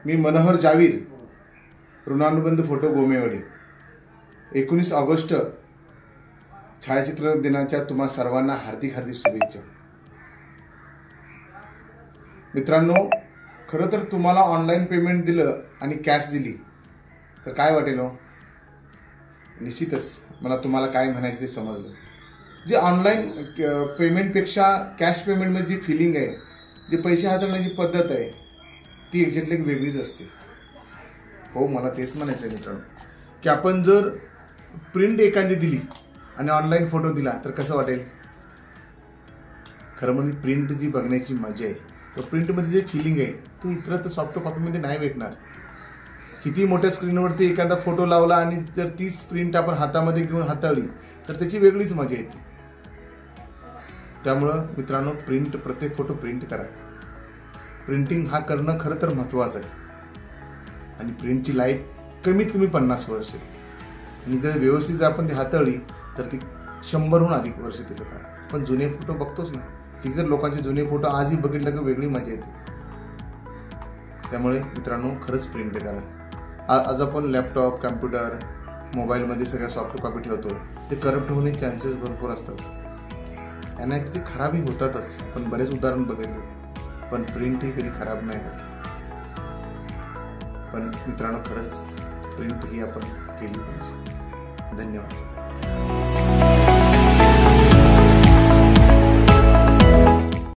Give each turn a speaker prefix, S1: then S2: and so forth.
S1: मी Manohar Javir, ऋणानुबंध photo गोमेवाडी। 19 August छायाचित्र दिनाच्या तुम्हा सर्वांना हार्दिक हार्दिक शुभेच्छा। मित्रांनो, खरं तर तुम्हाला ऑनलाईन पेमेंट दिलं आणि कॅश दिली तर काय वाटेल हो? निश्चितच मला तुम्हाला काय म्हणायचं ते समजलं। जे ऑनलाईन पेमेंटपेक्षा कॅश पेमेंटमध्ये जी फिलिंग आहे, जे पैसे हाताळण्याची पद्धत आहे, ती एक्झॅक्टली वेगळीच असते। हो, मला तेच म्हणायचं आहे मित्रांनो, की आपण जर प्रिंट एखादी दिली आणि ऑनलाईन फोटो दिला तर कसं वाटेल? खरं म्हणजे प्रिंट जी बघण्याची मजा आहे, तर प्रिंटमध्ये जे फिलिंग आहे ते इतर सॉफ्ट कॉपीमध्ये नाही भेटणार। किती मोठ्या स्क्रीनवरती एखादा फोटो लावला आणि जर तीच प्रिंट आपण हातामध्ये घेऊन हाताळली तर त्याची वेगळीच मजा येते। त्यामुळं मित्रांनो, प्रत्येक फोटो प्रिंट करा। प्रिंटिंग हा करणं खरं तर महत्त्वाचं आहे आणि प्रिंटची लाईफ कमीत कमी 50 वर्ष आहे आणि जर व्यवस्थित आपण ती हाताळली तर ती 100हून अधिक वर्ष त्याचं काय। पण जुने फोटो बघतोच ना, की जर लोकांचे जुने फोटो आजही बघितलं की वेगळी मजा येते। त्यामुळे मित्रांनो, खरंच प्रिंट करा। आज आपण लॅपटॉप, कॉम्प्युटर, मोबाईलमध्ये सगळ्या सॉफ्ट कॉपी ठेवतो, ते करप्ट होण्याचे चान्सेस भरपूर असतात। यांना ते खराबही होतातच, पण बरेच उदाहरण बघितले, पण प्रिंट ही कधी खराब नाही होत। पण मित्रांनो, खरंच प्रिंट ही आपण केली पाहिजे। धन्यवाद।